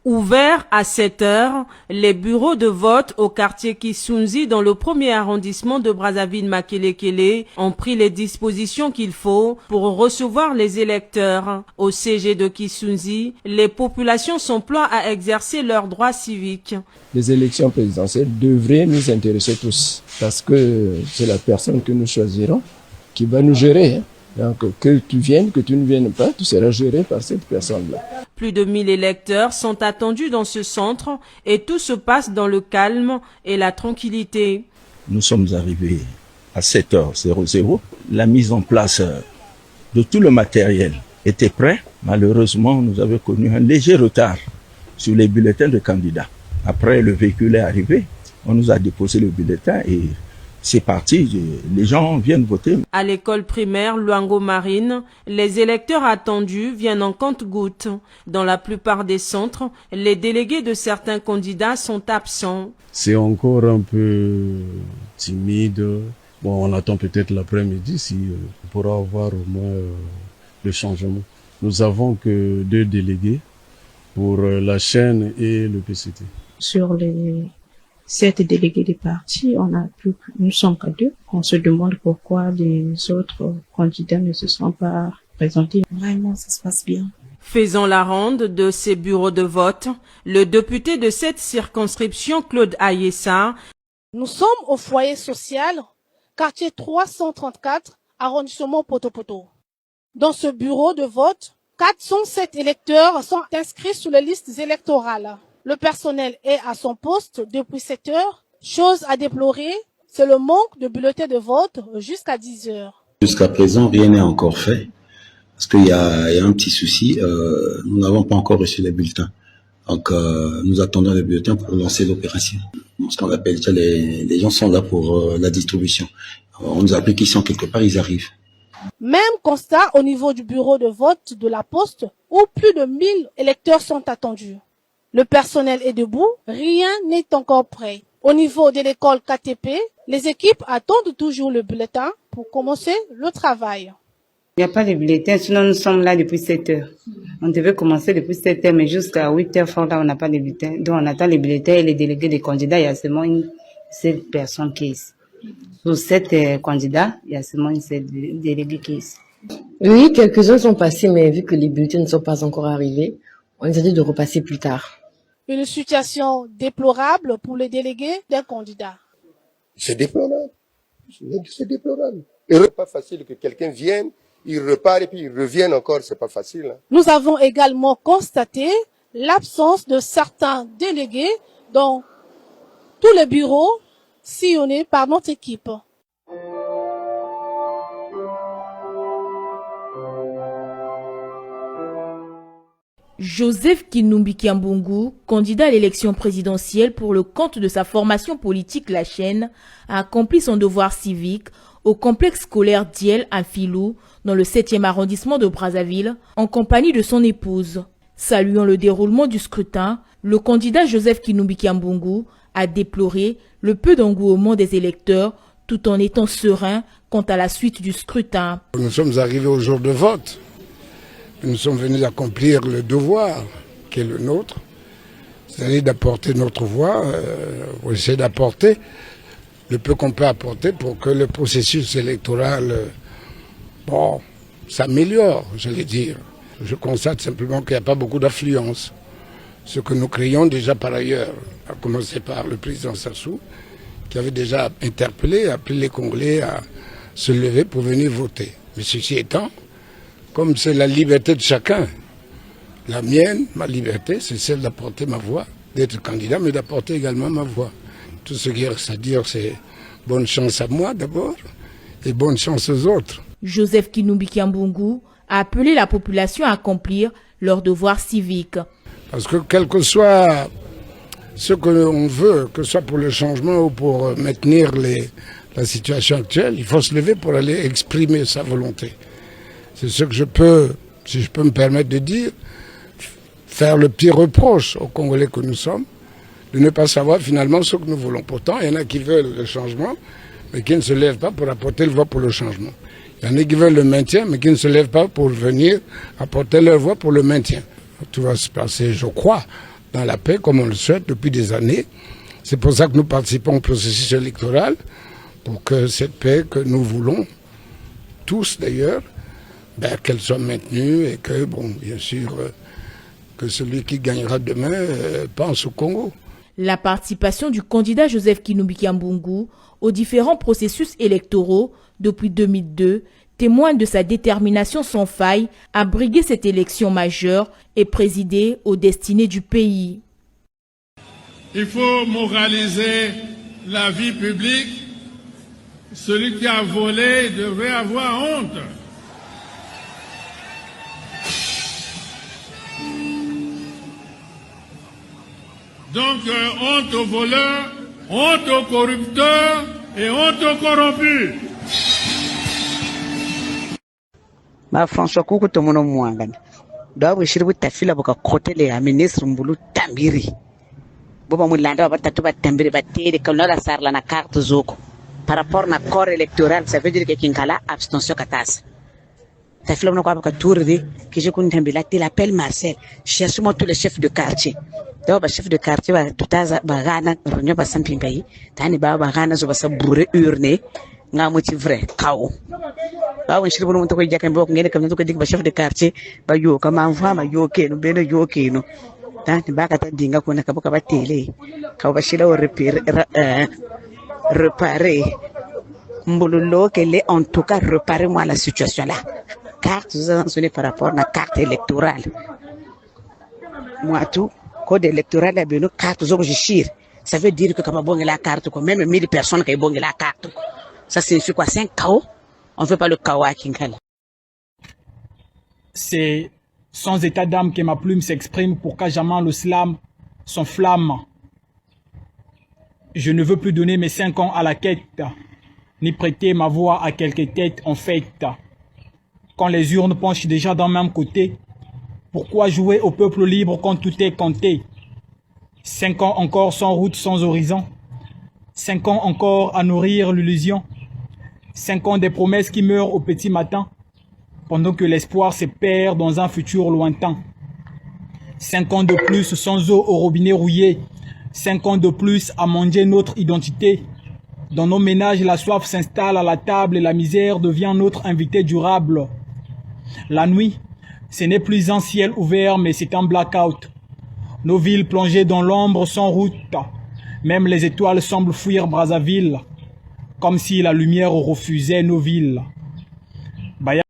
Ouverts à 7 heures, les bureaux de vote au quartier Kisunzi dans le premier arrondissement de Brazzaville-Makelekele ont pris les dispositions qu'il faut pour recevoir les électeurs. Au CG de Kisunzi, les populations s'emploient à exercer leurs droits civiques. Les élections présidentielles devraient nous intéresser tous parce que c'est la personne que nous choisirons qui va nous gérer. Donc que tu viennes, que tu ne viennes pas, tu seras géré par cette personne-là. Plus de 1000 électeurs sont attendus dans ce centre et tout se passe dans le calme et la tranquillité. Nous sommes arrivés à 7h00. La mise en place de tout le matériel était prêt. Malheureusement, nous avons connu un léger retard sur les bulletins de candidats. Après, le véhicule est arrivé. On nous a déposé le bulletin et c'est parti, les gens viennent voter. À l'école primaire Luango Marine, les électeurs attendus viennent en compte-gouttes. Dans la plupart des centres, les délégués de certains candidats sont absents. C'est encore un peu timide. Bon, on attend peut-être l'après-midi si on pourra avoir au moins le changement. Nous avons que 2 délégués pour la chaîne et le PCT. Sur les 7 délégués des partis, nous sommes qu'à 2. On se demande pourquoi les autres candidats ne se sont pas présentés. Vraiment, ça se passe bien. Faisant la ronde de ces bureaux de vote, le député de cette circonscription, Claude Ayessa. Nous sommes au foyer social, quartier 334, arrondissement Poto-Poto. Dans ce bureau de vote, 407 électeurs sont inscrits sur les listes électorales. Le personnel est à son poste depuis 7 heures. Chose à déplorer, c'est le manque de bulletins de vote jusqu'à 10 heures. Jusqu'à présent, rien n'est encore fait. Parce qu'il y a un petit souci, nous n'avons pas encore reçu les bulletins. Donc nous attendons les bulletins pour lancer l'opération. Ce qu'on appelle, les gens sont là pour la distribution. On nous appelle qu'ils sont quelque part, ils arrivent. Même constat au niveau du bureau de vote de la Poste, où plus de 1000 électeurs sont attendus. Le personnel est debout, rien n'est encore prêt. Au niveau de l'école KTP, les équipes attendent toujours le bulletin pour commencer le travail. Il n'y a pas de bulletin, sinon nous sommes là depuis 7 heures. On devait commencer depuis 7 heures, mais jusqu'à 8 heures fort là, on n'a pas de bulletin. Donc on attend les bulletins et les délégués des candidats, il y a seulement une seule personne qui est ici. Sur 7 candidats, il y a seulement une seule déléguée qui est ici. Oui, quelques-uns sont passés, mais vu que les bulletins ne sont pas encore arrivés, on les a dit de repasser plus tard. Une situation déplorable pour les délégués d'un candidat. C'est déplorable. C'est déplorable. Et c'est pas facile que quelqu'un vienne, il repart et puis il revienne encore, c'est pas facile. Hein. Nous avons également constaté l'absence de certains délégués dans tous les bureaux sillonnés par notre équipe. Joseph Kinumbi Kiambungu, candidat à l'élection présidentielle pour le compte de sa formation politique La Chaîne, a accompli son devoir civique au complexe scolaire Diel à Filou, dans le 7e arrondissement de Brazzaville, en compagnie de son épouse. Saluant le déroulement du scrutin, le candidat Joseph Kinumbi Kiambungu a déploré le peu d'engouement des électeurs tout en étant serein quant à la suite du scrutin. Nous sommes arrivés au jour de vote. Nous sommes venus accomplir le devoir qui est le nôtre, c'est-à-dire d'apporter notre voix, essayer d'apporter le peu qu'on peut apporter pour que le processus électoral s'améliore, j'allais dire. Je constate simplement qu'il n'y a pas beaucoup d'affluence. Ce que nous craignons déjà par ailleurs, à commencer par le président Sassou, qui avait déjà interpellé, appelé les Congolais à se lever pour venir voter. Mais ceci étant, comme c'est la liberté de chacun, la mienne, ma liberté, c'est celle d'apporter ma voix, d'être candidat, mais d'apporter également ma voix. Tout ce qui reste à dire, c'est bonne chance à moi d'abord, et bonne chance aux autres. Joseph Kinumbi Kiambungu a appelé la population à accomplir leur devoir civique. Parce que quel que soit ce que l'on veut, que ce soit pour le changement ou pour maintenir la situation actuelle, il faut se lever pour aller exprimer sa volonté. C'est ce que je peux, si je peux me permettre de dire, faire le petit reproche aux Congolais que nous sommes, de ne pas savoir finalement ce que nous voulons. Pourtant, il y en a qui veulent le changement, mais qui ne se lèvent pas pour apporter le voix pour le changement. Il y en a qui veulent le maintien, mais qui ne se lèvent pas pour venir apporter leur voix pour le maintien. Tout va se passer, je crois, dans la paix, comme on le souhaite depuis des années. C'est pour ça que nous participons au processus électoral, pour que cette paix que nous voulons, tous d'ailleurs, qu'elle soit maintenue et que, bon, bien sûr, que celui qui gagnera demain pense au Congo. La participation du candidat Joseph Kinoubi-Kiambungu aux différents processus électoraux depuis 2002 témoigne de sa détermination sans faille à briguer cette élection majeure et présider aux destinées du pays. Il faut moraliser la vie publique. Celui qui a volé devrait avoir honte. Donc, honte aux voleurs, honte aux corrupteurs et honte aux corrompus. François Koukou Tomono Mouangane. D'abord, je suis tafila boka côté les ministres Mbulu Tambiri. Boba Moulanda va tatuba Tambiri va tirer comme la sarla na carte zoko. Par rapport à corps électoral, ça veut dire que Kinkala abstention katas. Tafila no kwa tourdi que je connais Tambila il appelle Marcel. Cherche-moi tous les chefs de quartier. D'abord, chef de quartier va tout à bagana réunion va sampingai. Tani ba bagana zo va sa bourre urne. Nga muti vrai kawo. Ba won shirbu no to ko jakam bok ngene kam to ko dig ba chef de quartier ba yo ka ma mfa ma yo ke no be no yo ke no tan ba ka ta dinga ko na ka ba tele ka ba shila o réparer mbululo que les en tout cas réparer moi la situation là carte vous par rapport à la carte électorale moi tout code électoral là ben carte zo je ça veut dire que ka bon la carte ko même 1000 personnes qui bon la carte ça signifie quoi 5 KO. On ne veut pas le chaos à Kinkala. C'est sans état d'âme que ma plume s'exprime pour qu'Ajaman le slam s'enflamme. Je ne veux plus donner mes 5 ans à la quête, ni prêter ma voix à quelque tête en fête. Quand les urnes penchent déjà d'un même côté, pourquoi jouer au peuple libre quand tout est compté? 5 ans encore sans route, sans horizon. 5 ans encore à nourrir l'illusion. 5 ans des promesses qui meurent au petit matin, pendant que l'espoir se perd dans un futur lointain. 5 ans de plus sans eau au robinet rouillé. 5 ans de plus à manger notre identité. Dans nos ménages, la soif s'installe à la table et la misère devient notre invité durable. La nuit, ce n'est plus un ciel ouvert, mais c'est un blackout. Nos villes plongées dans l'ombre sans route. Même les étoiles semblent fuir Brazzaville, comme si la lumière refusait nos villes.